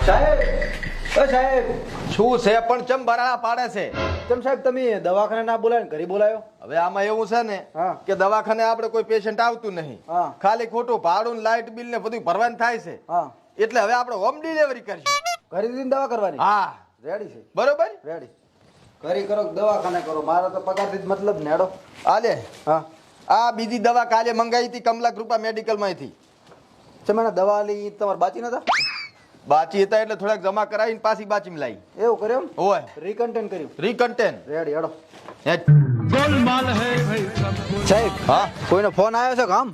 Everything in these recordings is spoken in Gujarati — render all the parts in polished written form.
સાહેબ સાહેબ શું છે પણ ચમ બરાડા પાડે છે? કેમ સાહેબ તમે દવાખાને ના બોલાય ઘરે બોલાયો? હવે આમાં એવું છે ને હા. કે દવાખાને આપણે કોઈ પેશન્ટ આવતું નહીં, હા. ખાલી ખોટું ભાડું લાઇટ બિલ ને બધું ભરવાનું થાય છે. હા એટલે હવે આપણે હોમ ડિલિવરી કરશું. ઘરે જઈને દવા કરવાની? હા રેડી છે, બરોબર. રેડી. ઘરે કરો કે દવાખાને કરો, મારો તો પગારથી જ મતલબ ને હેડો. આલે હા આ બીજી દવા કાલે મંગાવી હતી કમલા કૃપા મેડિકલ માંથી. તમે દવા લઈ તમારે બાચી નતા? બાચી હતા એટલે થોડાક જમા કરાવીને પાછી બાચીમાં લાવી. એવું કર્યું એમ? ઓય રીકન્ટેન કર્યું? રીકન્ટેન. રેડી હેડો. હે સાહેબ હા કોઈનો ફોન આવ્યો છે કામ?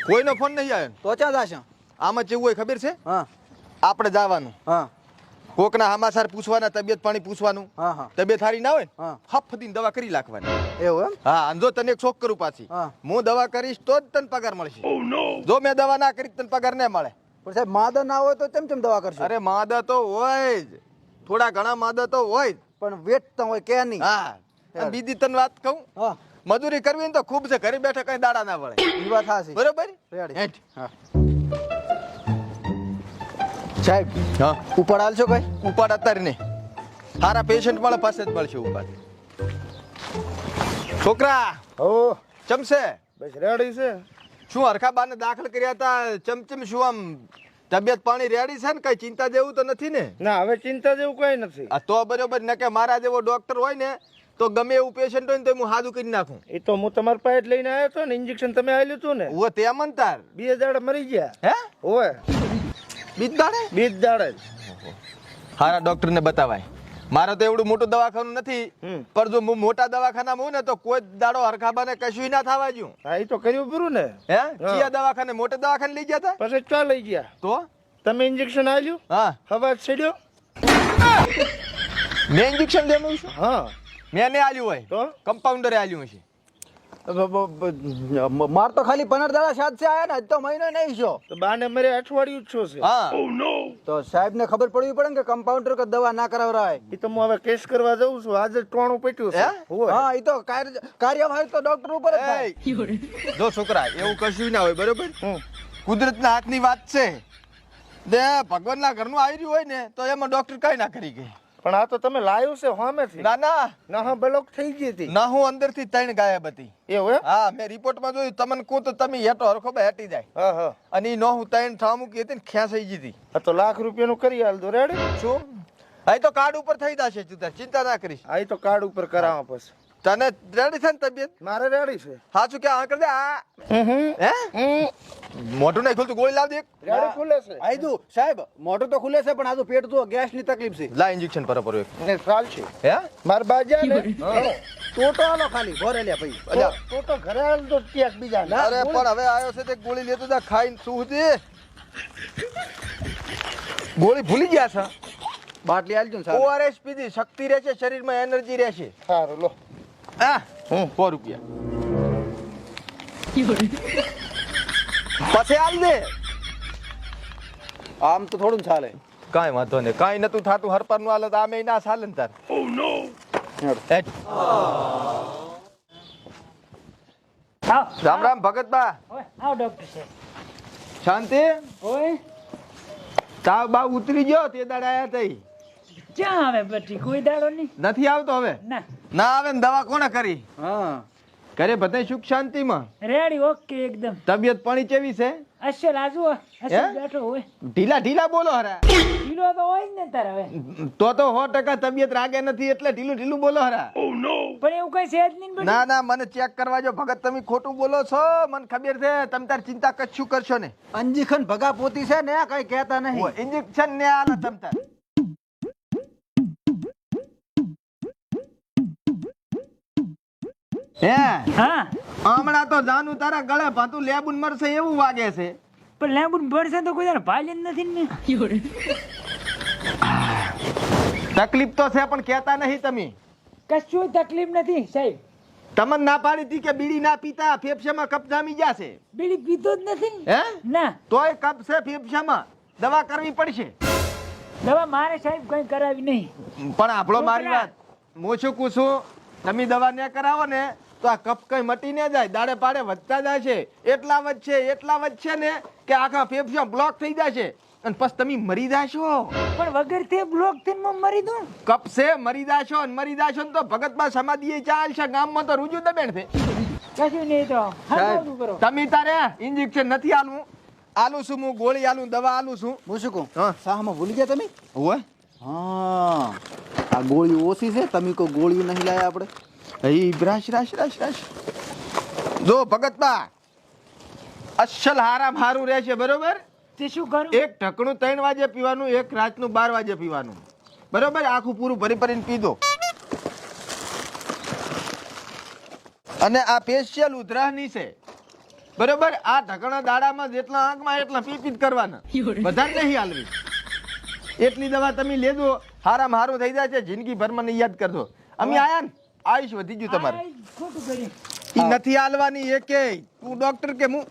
કોઈનો ફોન નહીં આવ્યો. તો ક્યાં જશે? આમાં કેવું હોય ખબર છે? હા આપણે જવાનું, હા કોકના સમાચાર પૂછવાના, તબિયત પાણી પૂછવાનું. હા હા તબિયત સારી ના હોય હા. હફતીને દવા કરી નાખવાની. એવું એમ? હા અને જો તને એક શોખ કરું પાછી, હા. હું દવા કરીશ તો જ તને પગાર મળશે. જો મેં દવા ના કરી તને પગાર નહીં મળે. પણ સાહેબ માદા ના હોય તો કેમ દવા કરશો? અરે માદા તો હોય જ, થોડા ઘણા માદા તો હોય જ. પણ વેચતા હોય કે નહીં? હા અને બીજી તને વાત કહું, હા મજૂરી કરવી ને તો ખૂબ છે, ઘરે બેઠા કઈ દાડા ના વળે. એ વાત સાચી. બરોબર. રેડી. હેઠ. હા સાહેબ હા ઉપાડ હાલશો કઈ? ઉપાડ અત્યારે નહીં, સારા પેશન્ટ મળે પાસે જ મળશે ઉપાડ. છોકરા હો ચમશે બસ રેડી છે. શું હરખાબાને દાખલ કર્યા હતા? ચમચમ શું આમ તબિયત પાણી રેડી છે ને? કઈ ચિંતા જેવું તો નથી ને? ના હવે ચિંતા જેવું કઈ નથી. આ તો બરોબર ને કે મારા જેવો ડોક્ટર હોય ને તો ગમે એવું પેશન્ટ હોય ને તો હું સાદું કરી નાખું. એ તો હું તમારા પાસે જ લઈને આવ્યો હતો ને, ઇન્જેક્શન તમે આલ્યું હતું ને, ઓ તે મનતાર 2 દાડા મરી ગયા. હે ઓય બીજ દાડે 2 દાડા જ. સારા ડોક્ટર ને બતાવાય. મારે તો એવડું મોટું દવાખાનું નથી, પણ જો હું મોટા દવાખાના હું ને તો કોઈ દાડો હરખાબાને કશું ના થવા જ્યું. હા એ તો કર્યું પૂરું ને. હે ચિયા દવાખાને મોટા દવાખાને લઈ ગયા હતા પછી ચા લઈ ગયા તો? તમે ઇન્જેક્શન આલ્યું, હા હવા છેડ્યો. મેં ઇન્જેક્શન લેવું છું? હા મેં નહીં આલ્યું હોય તો કમ્પાઉન્ડરે આલ્યું હશે. માર તો ખાલી 15 દાડા સાથ છે આયા ને, હજી તો મહિનો નહીં છો. તો બાને મરે અઠવાડિયું જ છો છે. હા તો સાહેબ ને ખબર પડવી પડે ને કે કમ્પાઉન્ડર કે દવા ના કરાવરાય. એ તો હું હવે કેસ કરવા જઉં છું. આજે ટોણું પેટ્યું છે. હે? ઓય હા એ તો કાર્યવાહી તો ડોક્ટર ઉપર જ થાય. એય, જો છોકરા એવું કશું ના હોય બરોબર. હમ. કુદરતના હાથની વાત છે. દે ભગવાનના ઘરનું આવી રહ્યું હોય ને તો એમાં ડોક્ટર કઈ ના કરી ગઈ. પણ આ તો તમે લાવ્યું છે હોમેથી. ના ના ના હા બ્લોક થઈ ગઈ હતી. ના, હું અંદરથી 3 ગાયબ હતી. એવું એમ? હા મેં રિપોર્ટમાં જોયું. તમને કહું તો તમે હેઠો હરખો હેટી જાય. હા હા. અને ઈ નો હું 3 ઠા મૂકી હતી ને ખેંચાઈ ગઈ હતી. આ તો લાખ રૂપિયાનું કરી હાલ દો. રેડી? શું? હા ઈ તો કાર્ડ ઉપર થઈ જશે, તું તાર ચિંતા ના કરીશ. આ ઈ તો કાર્ડ ઉપર કરાવવા પછી. તને રેડી છે ને તબિયત? મારે રેડી છે. સાચું કે આ કરી દે આ. હે મોઢું નહીં ખુલતું, ગોળી લાવ દે એક. રેડી ખુલે છે. આયદુ સાહેબ મોઢું તો ખુલે છે પણ આજુ પેટ જો ગેસ ની તકલીફ છે. લા ઇન્જેક્શન પર એક. ને ચાલ છે. હે માર બાજા ને ટોટો આલો ખાલી ભરે લ્યા ભાઈ. અલ્યા તો ઘરે હાલ દો ક્યાંક બીજા ને. અરે પણ હવે આયો છે તે ગોળી લેતો જા, ખાઈને શું છે? ગોળી ભૂલી ગયા છે? બાટલી આલજો ને સાહેબ. ઓઆરએસ પીધી, શક્તિ રહેશે, શરીરમાં એનર્જી રહેશે. સારું લો. હા હમ. 100 રૂપિયા પછી આલ દે. આમ તો થોડું ચાલે. કાંઈ વાંધો નહીં, કાંઈ નતું થાતું હરપારનું હાલત આમે ના ચાલે ને તાર. હેટ. રામ રામ ભગત બા. આવો ડોક્ટર સાહેબ. શાંતિ? ઓય તાવ બાવ ઉતરી ગયો તે દાડે આયા તઈ? ક્યાં આવે પછી કોઈ દાડો નહીં. નથી આવતો હવે? ના ના આવે ને દવા કોણે કરી? હા ઘરે બધાય સુખ શાંતિમાં? રેડી ઓકે એકદમ. તબિયત પાણી કેવી છે? અસલ આજુ અસલ હે? બેઠો હોય. ઢીલા ઢીલા બોલો હરા. ઢીલો તો હોય જ ને તાર હવે. તો 100% તબિયત રાગે નથી એટલે ઢીલું ઢીલું બોલો હરા. પણ એવું કઈ છે જ નહીં ને ના ના મને ચેક કરવા જો ભગત, તમે ખોટું બોલો છો, મને ખબર છે. તમે તાર ચિંતા કશું કરશો ને. અંજીખન ભગા પોતી છે ને કઈ કહેતા નહીં. ઇન્જેક્શન ને આલે તમ તાર. હે હા હમણાં તો જાનું તારા ગળે ભાતું લેબુન મરશે એવું વાગે છે. પણ લેબુ ભરશે તો કોઈ દાડો ભાલે જ નથી ને. તકલીફ તો છે પણ કહેતા નહીં તમે. કશું તકલીફ નથી સાહેબ. તમને ના પાડી હતી કે બીડી ના પીતા, ફેફસામાં કપ જામી જશે. બીડી પીતો જ નથી ને. હે ના તોય કપ છે ફેફસામાં, દવા કરવી પડશે. દવા મારે સાહેબ કઈ કરાવી નહીં. પણ આપણો મારી વાત હું શું કહું છું, તમે દવા ન કરાવો ને તો આ કફ કઈ મટી ન જાય, દાડે પાડે વધતા જાય છે. એટલા વધશે ને કે આખા ફેફસા બ્લોક થઈ જશે અને પછી તમે મરી જાશો. પણ વગર તે બ્લોક થઈને હું મરી દઉં. કપસે મરી જાશો અને મરી જાશો ને તો ભગતમાં સમાધિએ ચાલશે, ગામમાં તો રૂજુ દબેણ છે. કશું નહીં તો હરખું કરો. તમે તારે ઇન્જેક્શન નથી આલવું. આલું છું હું, ગોળી આલું, દવા આલું છું. હું શું કહું? હા. શાહમાં ભૂલી ગયા તમે? ઓય હા, આ ગોળી ઓછી છે, તમે કોઈ ગોળીઓ નહીં લાયા આપણે. એ રાશ રાશ રાશ રાશ. જો ભગતબા, અસલ હારામ હારું રહેશે, બરોબર? તે શું કરું? એક ઢકણું 3 વાગે પીવાનું, એક રાતનું 12 વાગે પીવાનું, બરોબર? આખું પૂરું ભરી ભરીને પી દો. અને આ સ્પેશિયલ ઉધરાની છે, બરોબર? આ ઢકણા દાડામાં જેટલા આંખમાં એટલા પી જ કરવાના, વધારે નહીં હાલવી. એટલી દવા તમે લેજો, હારામ હારું થઈ જાય છે, જિંદગી ભરમાં નહીં યાદ કરજો. અમે આયા ને, આયુષ વધી ગયું તમારે. આ ખોટું કર્યું. ઈ નથી હાલવાની એકે. તું ડોક્ટર કે હું?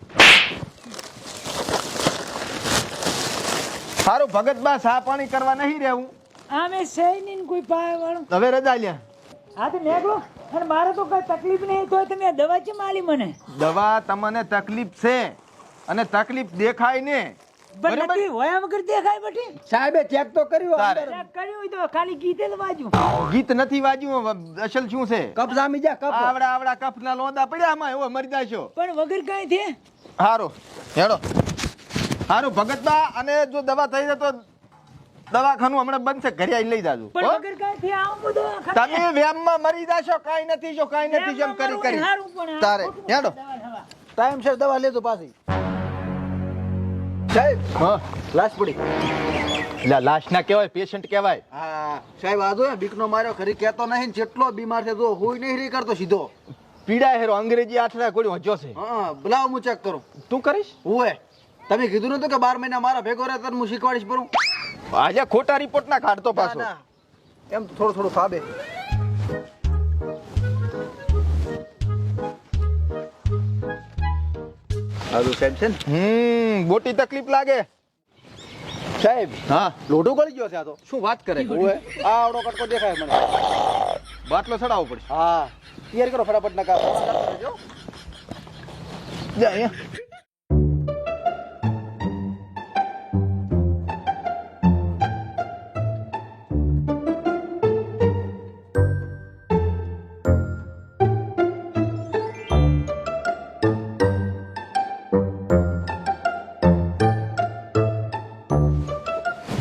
સારું ભગતબા, સા પાણી કરવા નહીં રહેવું. આમે સૈની કોઈ પાય વાળું. હવે રજા લ્યા. હા તો નીકળો. અને મારે તો કઈ તકલીફ નહીં તો તમે આ દવા કેમ આલી મને? દવા તમને તકલીફ છે અને તકલીફ દેખાય ને, પણ બરાબર? નથી હોયા વગર દેખાય બટી. સાહેબે ચેક તો કર્યું તારે. અંદર. ચેક કર્યું હોય તો ખાલી ગીતે જ વાજ્યું. ગીત નથી વાજ્યું, અસલ શું છે? કપ જામી જા, કપ. આવડા આવડા કફના લોંદા પડ્યા આમાં, એવો મરી જાશો. પણ વગર કાંઈ થે. હારું હેડો. હારું ભગતબા, અને જો દવા થઈ જાય તો દવાખાનું હમણાં બનશે, ઘરે આવીને લઈ જાજો. પણ હો? વગર કાંઈ થે આવું બધું તમે વ્યામમાં મરી જાશો, કાઈ નથી જો, કાઈ નથી જેમ કરી કરી. તારે હેડો. ટાઈમસર દવા લેજો પાછી. સાહેબ, હા, લાશ પડી. લા લાશ ના કહેવાય, પેશન્ટ કહેવાય. હા સાહેબ, આ જો બીકનો માર્યો, ખરી કહેતો નહીં ને, જેટલો બીમાર છે જો હોય નહીં રી કરતો સીધો. પીડા હેરો અંગ્રેજી આઠડા કોડી હજો છે. હા, બોલાવો, હું ચેક કરું. તું કરીશ? હોય, તમે કીધું નતું કે 12 મહિના મારા ભેગો રહે તને હું શીખવાડીશ પરું. આજે ખોટા રિપોર્ટ ના કાઢતો પાછો. ના, ના. એમ થોડું થોડું ફાબે. હાલો સાહેબ છે ને? મોટી તકલીફ લાગે. સાહેબ, હા, લોઢો ગળી ગયો છે આ તો. શું વાત કરે? હોય, આ આવડો કટકો દેખાય મને. બાટલો ચડાવવો પડશે. હા, તૈયાર કરો ફટાફટ ના કામ. જા અહીંયા.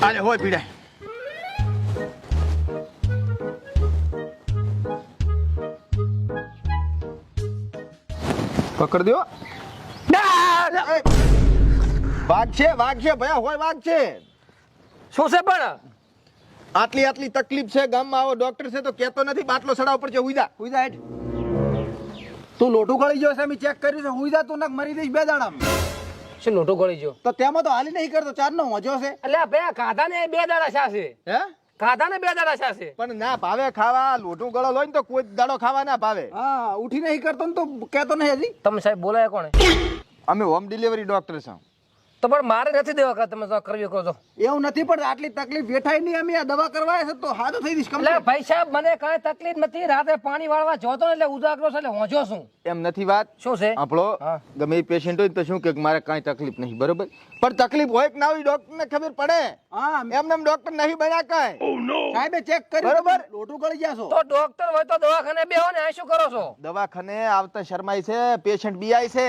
આલે હોય પીડાય. પકડ દો. વાઘ છે ભયા, હોય વાઘ છે. શું છે પણ? આટલી આટલી તકલીફ છે, ગામમાં આવો ડોક્ટર છે તો કેતો નથી, બાટલો ચડાવ પડશે. હુઈદા હુઈ જા હેઠ. તું લોઢું ગળી ગયો છે, અમે ચેક કર્યું છે. હુઈ જા, તું નક મરી દઈશ 2 દાડામાં. શું લોટો ગળી ગયો? તો તેમાં તો હાલી નહીં કરતો, 4 નો મજો છે. એટલે આ બે કાધા ને 2 દાડા શાસે. હે? કાધા ને 2 દાડા શાસે. પણ ના ભાવે ખાવા. લોટું ગળો હોય ને તો કોઈ દાડો ખાવા ના ભાવે. હા, ઉઠી નહીં કરતો ને તો કહેતો નહીં હજી. તમે સાહેબ બોલાય કોણે? અમે હોમ ડિલિવરી ડોક્ટર છે. તો પણ મારે નથી દેવા કા, તમે તો કરવી કહો છો. એવું નથી, પણ આટલી તકલીફ વેઠાય નહીં. અમે આ દવા કરવા છે તો હાથો થઈ દઈશ. એટલે ભાઈ સાહેબ, મને કાંઈ તકલીફ નથી. રાતે પાણી વાળવા જોતો ને એટલે ઉજાગરો છે એટલે હોંજો છું. એમ નથી વાત. શું છે? આપણો હા. ગમે એ પેશન્ટ હોય તો શું કે મારે કાંઈ તકલીફ નહીં, બરોબર? પણ તકલીફ હોય કે ના હોય ડોક્ટર ને ખબર પડે. હા, એમને ડોક્ટર નહીં બન્યા કાંઈ. સાહેબે ચેક કર્યું, બરોબર. લોઢું ગળી ગયા છો. તો ડોક્ટર હોય તો દવાખાને બેહો ને, આ શું કરો છો? દવાખાને આવતા શરમાય છે, પેશન્ટ બીઆઈ છે,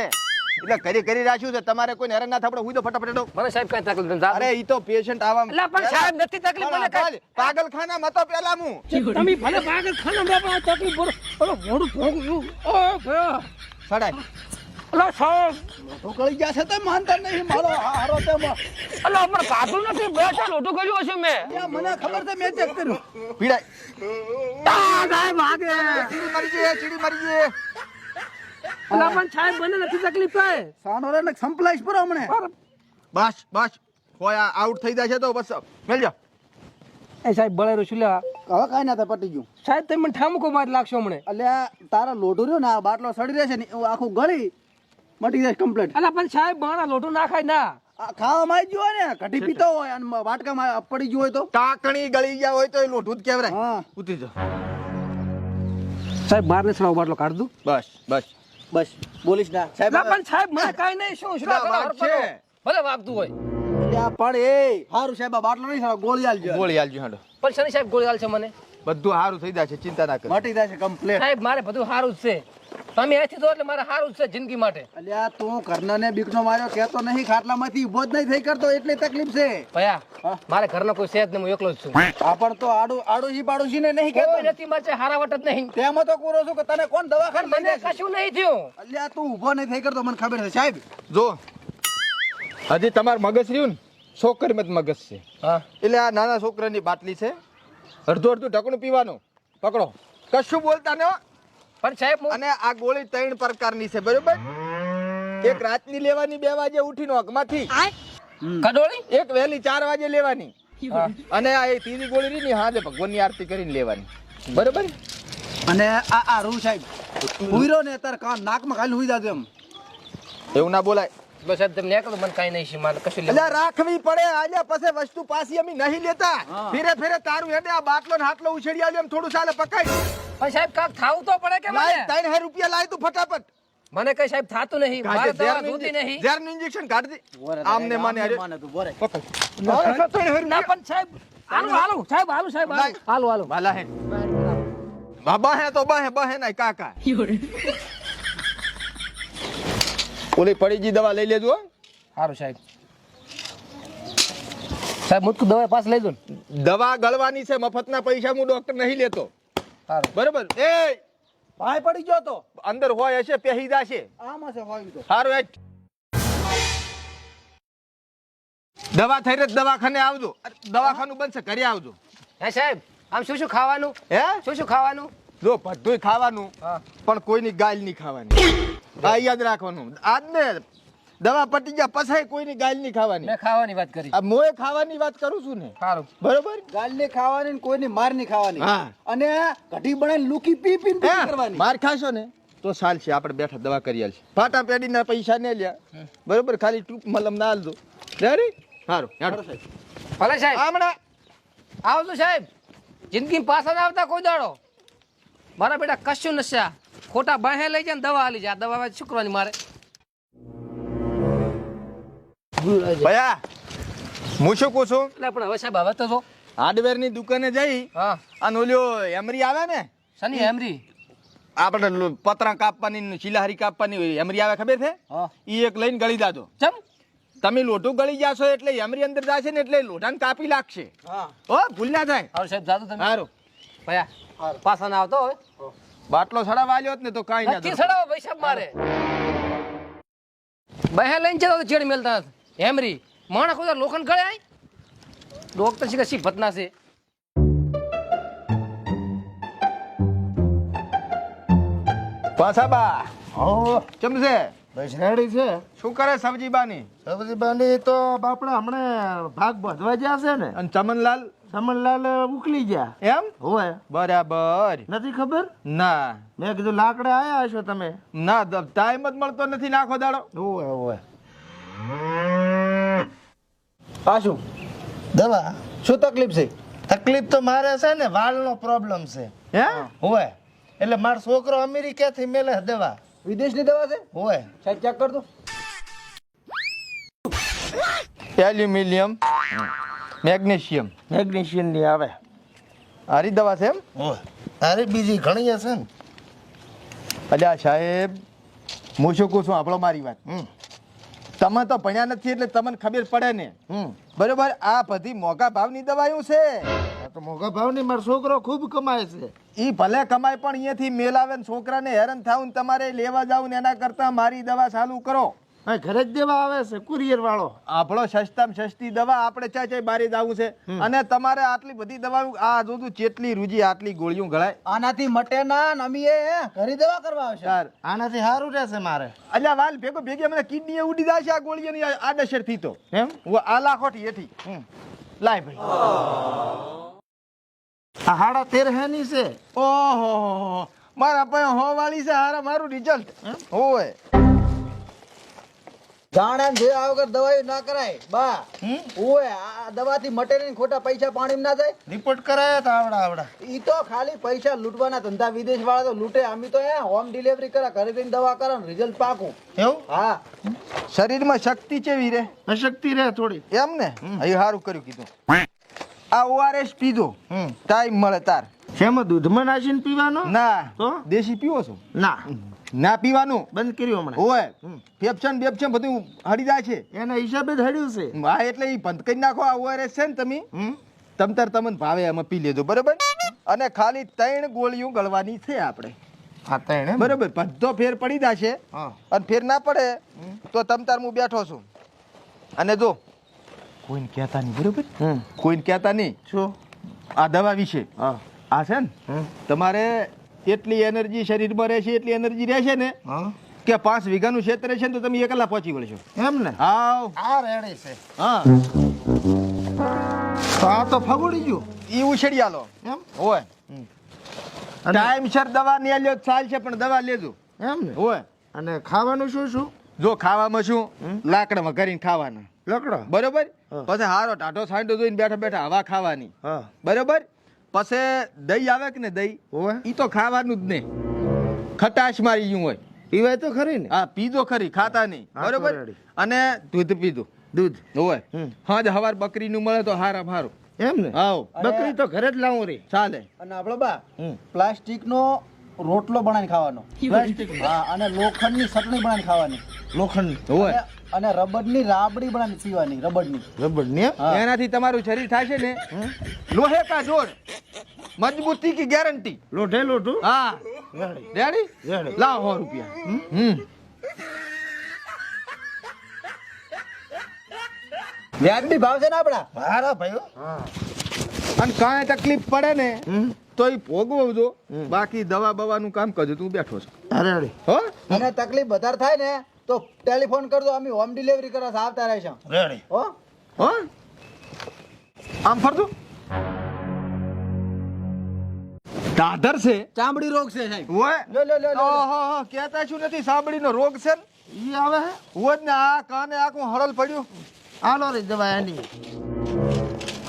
એટલે કરી રાખ્યું છે. તમારે કોઈ હેરાન ના થાય, આપણે હુઈ દો ફટાફટ હેડો. મને સાહેબ કાંઈ તકલીફ નથી. અરે ઈ તો પેશન્ટ આવા. એટલે પણ સાહેબ નથી તકલીફ, મને કાંઈ. પાગલખાના માં તો પેલા હું તમે ભલે પાગલખાનામાં પણ આ તકલીફ બોલો. ઓલો મોઢું ભોગવ્યું. ઓ ભયા. સડાય. અલા સાહેબ, લોઢું ગળી ગયા છે તો માનતા નહીં. મારો હારો તેમાં. અલા પણ કાઢું નથી. બે ચાર લોટું કર્યું હશે મેં. ત્યાં મને ખબર છે, મેં ચેક કર્યું. પીડાય. સાહેબ વાગે. ચીડી મરી ગઈ. અલા પણ સાહેબ મને નથી તકલીફ કાંઈ. સાનો રે ને સંપલાઈશ પર હમણે. બસ હોય આઉટ થઈ જાય છે તો બસ મેલ જા. એ સાહેબ બળેરું શું લેવા? હવે કાંઈ ના થાય, પટી ગયું. સાહેબ તમે મને ઠામકો મારી લાગશો હમણે. અલ્યા તારા લોઢું રહ્યો ને, આ બાટલો સડી રહેશે ને, એવું આખું ગળી મટી જાય કમ્પ્લીટ. અલા પણ સાહેબ મારા લોટું ના ખાય ના. આ ખાવામાં આવી ગયો હોય ને, કઢી પીતો હોય અને વાટકામાં પડી ગયું હોય તો. કાકણી ગળી ગયા હોય તો એ લોઢું જ કહેવાય. હા, ઉતરી જા. સાહેબ બાર ને સડાવ બાટલો કાઢ દઉં. બસ બોલીશ ના સાહેબ. પણ સાહેબ મને કાંઈ નહીં. શું વાઘ છે. ભલે વાગતું હોય. અલ્યા પણ એ હારું સાહેબ આ બાટલો નહીં સાહેબ ગોળી આલજો ગોળી આલજો હાડો પણ શનિ સાહેબ ગોળી આલશે મને બધું સારું થઈ જશે ચિંતા ના કરો મટી જશે કમ્પ્લેટ સાહેબ મારે બધું સારું જ છે તમે અહીંથી દો એટલે મારે સારું જ છે જિંદગી માટે અલ્યા તું ઘરનાને બીકનો માર્યો કહેતો નહીં ખાટલામાંથી ઊભો જ નહીં થઈ કરતો એટલી તકલીફ છે ભયા મારે ઘરનો કોઈ છે જ નહીં, હું એકલો જ છું. આ પણ તો આડોશી પાડોશી ને નહીં કોઈ કહેતો નથી મારે હારા વટ જ નહીં. તેમાં તો કોરો છું કે તને કોણ દવાખાને મને લઈ જશે? કશું નહીં થયું. અલ્યા તું ઊભો નહીં થઈ કરતો મને ખબર છે સાહેબ. જો હજી તમાર મગજ રહ્યું ને છોકરીમાં જ મગજ છે હા એટલે આ નાના છોકરાની બાટલી છે અડધું અડધું ઢકણું પીવાનું પકડો કશું બોલતા ને હો. પણ સાહેબ હું અને આ ગોળી 3 પ્રકારની છે બરોબર એક રાતની લેવાની 2 વાગે ઉઠીને ઊંઘમાંથી કડોળી એક વહેલી 4 વાગે લેવાની અને આ એ ત્રીજી ગોળી રહી ને હાજે ભગવાનની આરતી કરીને લેવાની બરોબર અને આ રૂ સાહેબ ઉઈરો ને તાર કાન નાકમાં ખાલી હુઈ જાજો એમ. એવું ના બોલાય બસ સાહેબ તમે નીકળો, મને કાંઈ નહીં છે, મારે કશું એટલે લેવું રાખવી પડે આલ્યા પછી વસ્તુ પાછી અમે નહીં લેતા ફેરે ફેરે તારું હેડે આ બાટલો ને હાટલો ઉછેડી આલ્યો એમ થોડું ચાલે પકાઈ પણ સાહેબ કાક થાવું તો પડે કે લાય મને 3000 રૂપિયા લાય તું ફટાફટ મને કઈ સાહેબ થાતું નહીં, મારે દવા જોતી નહીં. ઝેરનું ઇન્જેક્શન કાઢ દે આમને માને અરે માને તું બોરે. પકડ ના પણ સાહેબ હાલો હાલો સાહેબ હાલો સાહેબ હાલો. હાલો હાલો વાલા હે બાબા હે તો બહે ના કાકા ઓલી પડીજી દવા લઈ લેજો હો. સારું સાહેબ સાહેબ મુજકો દવા પાસ લઈ દો ને. દવા ગળવાની છે મફતના પૈસા હું ડોક્ટર નહીં લેતો સારું બરોબર એ ભાઈ પડી ગયો તો અંદર હોય હશે પહેરી જાશે આમાં છે હોય તો સારું હેઠ દવા થઈ રહી દવાખાને આવજો દવાખાનું બનશે ઘરે આવજો હે સાહેબ આમ શું શું ખાવાનું હે શું શું ખાવાનું જો બધુંય ખાવાનું હા પણ કોઈની ગાલ નહીં ખાવાની આ યાદ રાખવાનું આજ ને દવા પટી ગયા પછી કોઈની ગાલ નહીં ખાવાની મેં ખાવાની વાત કરી. આ મોએ ખાવાની વાત કરું છું ને સારું બરોબર ગાલની ખાવાની ને કોઈની માર નહીં ખાવાની હા. અને કઢી બનાવીને લૂકી પી પીને પીટી કરવાની. માર ખાશો ને તો સાલ છે આપણે બેઠા દવા કરી આલશે ફાટા પેડીના પૈસા ને લ્યા બરોબર ખાલી ટૂંક મલમ ના આલજો રેડી સારું હેડો ભલે સાહેબ હમણાં આવજો સાહેબ, જિંદગી પાછા જ આવતા કોઈ દાડો. મારા બેટા કશું નશા ખોટા બાહે લઈ જાય ને દવા આલી જાય. આ દવા શું કરવાની મારે? ભયા હું શું કહું છું એટલે પણ હવે સાહેબ હવે તો જો હાર્ડવેર ની દુકાને જઈ હા અને ઓલ્યો એમરી આવે ને શનિ હેમરી આપણે પતરા કાપવાની શિલાહારી કાપવાની હોય એમરી આવે ખબર છે હા ઈ એક લઈને ગળી દાદો ચમ તમે લોટું ગળી જાશો એટલે એમરી અંદર જાશે ને એટલે લોટાને કાપી લાગશે હા હો ભૂલ ના થાય હારું સાહેબ જાદુ તમે સારું ભયા પાછા ના આવતો હવે બાટલો સડાવા આલ્યો જ ને તો કાંઈ ના નક્કી થાય. સડાવો ભાઈ સાહેબ મારે બહે લઈને જતો તો ચેડ મેલતા હેમરી માણસ કોઈ લોખંડ ગળે આય ડોક્ટર શી કશી ભટના છે. પાછા બા હો ચમ છે બસ રેડી છે શું કરે સબ્જી બાની સબ્જી બાંધી તો બાપડા હમણાં ભાગ બધવા ગયા છે ને અને ચમનલાલ સમનલાલ ઉકલી ગયા એમ હોય બરાબર નથી ખબર ના મેં કીધું લાકડે આયા હશો તમે ના ટાઈમ જ મળતો નથી નાખો દાડો હોય હોય આ શું દવા શું તકલીફ છે? તકલીફ તો મારે છે ને વાળનો પ્રોબ્લેમ છે હે હોય એટલે મારો છોકરો અમેરિકાથી મેલે દવા વિદેશની દવા છે હોય સાહેબ ચેક કરતો. એલ્યુમિનિયમ મેગ્નેશિયમ મેગ્નેશિયમ ની આવે આરી દવા છે એમ હોય અરે બીજી ઘણી હશે ને અલ્યા સાહેબ હું શું કહું છું આપણો મારી વાત તમે તો ભણ્યા નથી એટલે તમને ખબર પડે ને બરોબર આ બધી મોંઘા ભાવની દવાઓ છે આ તો મોંઘા ભાવની મારો છોકરો ખૂબ કમાય છે ઈ ભલે કમાય પણ અહીંયાથી મેલ આવે ને છોકરાને હેરાન થાવું ને તમારે લેવા જાવ ને એના કરતા મારી દવા ચાલુ કરો હા ઘરે જ દેવા આવે છે કુરિયર વાળો આપણો સસ્તામાં સસ્તી દવા આપણે ચાય બારે જવું છે અને તમારે આટલી બધી દવા આ જોતું ચેટલી રૂજી આટલી ગોળીઓ ગળાય આનાથી મટે ના ને અમે ઘરે દવા કરવા આવશે. યાર આનાથી સારું રહેશે મારે અલ્યા વાલ ભેગી મને કિડની ઉડી જાય છે આ ગોળીઓની આડઅસર થી તો એમ હું આ લાખોટી એથી લાય ભાઈ આ 13.5 હેની છે ઓહો મારા પાસે હો વાળી છે હારા મારું રિઝલ્ટ હોય જાણે ને જોયા વગર દવાઈ ના કરાય બા. ઓય આ દવાથી મટે નહીં, ખોટા પૈસા પાણીમાં ના જાય. રિપોર્ટ કરાયા તા આવડા ઈ તો ખાલી પૈસા લૂંટવાના ધંધા, વિદેશ વાળા તો લૂંટે. અમે તો હોમ ડિલિવરી કરે, ઘરે જઈને દવા કરે ને રિઝલ્ટ પાકું. એવું હા શરીરમાં શક્તિ ચેવી રે અશક્તિ રહે થોડી. એમ ને એ સારું કર્યું કીધું. આ ORS પીધો ટાઈમ મળે તાર. શેમાં દૂધમાં નાખીને પીવાનો? ના તો દેશી પીવો છો? ના, ના પીવાનું બંધ કર્યું હમણાં. હોય ફેફસન બેફસન બધું હળી જાય છે. એના હિસાબે જ હડ્યું છે. હા એટલે એ બંધ કરી નાખો. આ ORS છે ને તમે તમતાર તમને ભાવે એમાં પી લેજો બરોબર. અને ખાલી 3 ગોળીઓ ગળવાની છે આપણે. હા તણે બરોબર. બધો ફેર પડી જશે. હા. અને ફેર ના પડે તો તમતાર હું બેઠો છું. અને જો કોઈને કહેતા નહીં બરોબર. કોઈને કહેતા નહીં શું? આ દવા વિશે. હા આ છે ને તમારે એટલી એનર્જી શરીરમાં રહેશે, એટલી એનર્જી રહેશે ને હા કે 5 વીઘાનું ક્ષેત્ર છે ને તો તમે એકલા પહોંચી વળશો. એમ ને? હાવ આ રેડી છે. હા તો આ તો ફગોડી ગયું ઈ ઉછળી આલો એમ. હોય. ટાઈમસર દવા નહીં લ્યો ચાલ છે પણ દવા લેજો. એમ ને? હોય. અને ખાવાનું શું શું? જો ખાવામાં શું લાકડામાં કરીને ખાવાના લકડો. બરોબર. હા. પછી હારો ટાઢો સાંડો જોઈને બેઠા બેઠા હવા ખાવાની હા બરોબર. પછી દહીં આવે કે ને દહીં હોય. ઈ તો ખાવાનું જ નહીં. ખટાશ મારી ગયું હોય. પીવાય તો ખરી ને? હા પીધો ખરી, ખાતા નહીં હા, તો બરોબર. રેડી. અને દૂધ પીધો દૂધ. હોય. હમ. હા હવાર બકરીનું મળે તો હારા હારું. એમ ને? આવ બકરી તો ઘરે જ લાવું રે. ચાલે. અને આપણો બા પ્લાસ્ટિકનો રોટલો બનાવીને ખાવાનો. પ્લાસ્ટિક. હા અને લોખંડની ચટણી બનાવીને ખાવાની. લોખંડ. હોય. અને રબરની રાબડી બનાવીને પીવાની. રબરની. રબડ ને? હા. એનાથી તમારું શરીર થશે ને લોહે કા જોર, મજબૂતી की ગેરંટી. લોઢે લોઢું. હા રેડી. રેડી. રેડી. લાવ 100 રૂપિયા. વ્યાજબી ભાવ છે ને આપડા. મારા ભાઈઓ. અને કાંઈ તકલીફ પડે ને તો એ ભોગવજો. બાકી દવા બવાનું કામ કરજો. તું બેઠો છો રેડી. હો. અને તકલીફ વધારે થાય ને તો ટેલિફોન કરજો, અમે હોમ ડિલિવરી કરવા આવતા રહેશું. રેડી. હો હો આમ ફરજો. દાદર છે ચામડી રોગ છે સાહેબ. હોય. લો લો લો લો. ઓહો કહેતા શું નથી સાંભળીનો રોગ છે ને? ઈ આવે હે? હોય જ ને. આ કાને આખું હળલ પડ્યું. આલો રે દવા એની.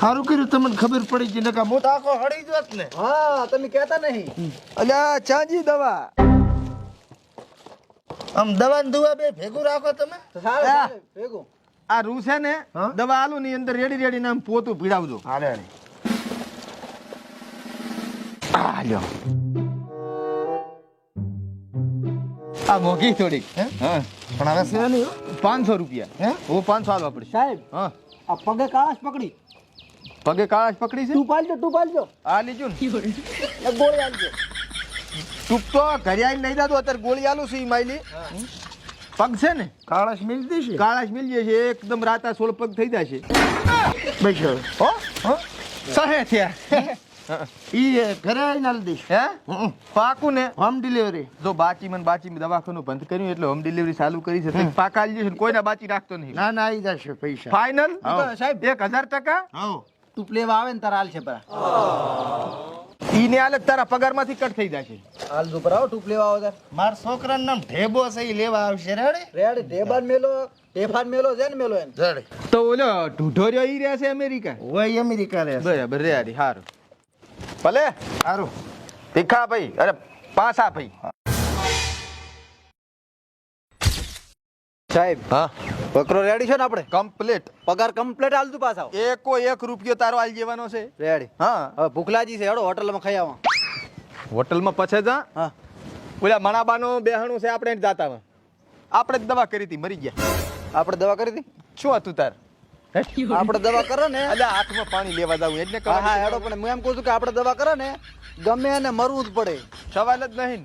સારું કર્યું તમને ખબર પડી ગઈ. નકા હું તો આખો હળી જોત ને. હા તમે કહેતા નહીં. અલ્યા ચાંજી દવા. આમ દવા ને દુવા બે ભેગું રાખો તમે. તો સારું હા. સારું, ભેગું. આ રૂ છે ને હા? દવા આલુ ની અંદર રેડી રેડી નામ પોતું પીડાવજો. હા રેડી. આ લ્યો. આ મોઘી થોડીક. હા પણ હવે સેવા નહીં હો. 500 રૂપિયા. હે? હું 500 આલવા પડશે. સાહેબ હા આ પગે કાળાશ પકડી. પગે કાળાશ પકડી છે. તું પાલજો આ લીજું ને એક ગોળી આલજો. તું તો ઘરે આવીને લઈ જાતો. અત્યારે ગોળી આલું છે ઈ માયલી. પગ છે ને કાળાશ મિલ દેશે. કાળાશ મિલ જશે એકદમ રાતા 16 પગ થઈ જશે. બસ હવે. હો સહે થયા. ઈ ઘરે આવીને આલી દઈશ. હે પાકું ને. Home delivery. જો બાચી દવાખાનું બંધ કર્યું એટલે હોમ ડિલિવરી ચાલુ કરી છે. પાકા આવી જશે. કોઈના બાચી રાખતો નહીં. ના ના આવી જશે પૈસા. ફાઇનલ તો સાહેબ 1000%. આવો. તું લેવા આવે ને તારા હાલ છે પરા. ઈને હાલત તારા પગારમાંથી કટ થઈ જશે. હાલ જો પરા ટૂપ લેવા આવો તાર. મારા છોકરાનું નામ ઢેબો છે. ઈ લેવા આવશે. રેડી. રેડ ઢેબાન મેલો ટેફાન મેલો છે ને મેલો એને. રેડી. તો ઓલો ઢૂઢોરિયો ઈ રહ્યા છે અમેરિકા. હોય અમેરિકા રહે છે. બરાબર રેડી હારું. ભલે સારું. તીખા ભાઈ. અરે પાસા ભાઈ. સાહેબ હા બકરો રેડી છે ને આપણે? કમ્પ્લીટ. પગાર કમ્પ્લીટ હાલ તું પાછા. એકો 1 રૂપિયો તારો આલ જેવાનો છે. રેડી. હા હવે ભૂખલાજી છે હેડો હોટલમાં ખાઈ આવો. હોટલમાં પછી જા. હા ઓલા મણાબાનું બેહણું છે આપણે જાતા. આપણે જ દવા કરી હતી મરી ગયા. આપણે દવા કરી હતી. શું હતું તાર? આપણે દવા કરે ને. અલ્યા હાથમાં પાણી લેવા જાવું એટલે હા હા હેડો પણ હું એમ કહું છું કે આપણે દવા કરે ને ગમે એને મરવું જ પડે. સવાલ જ નહીં.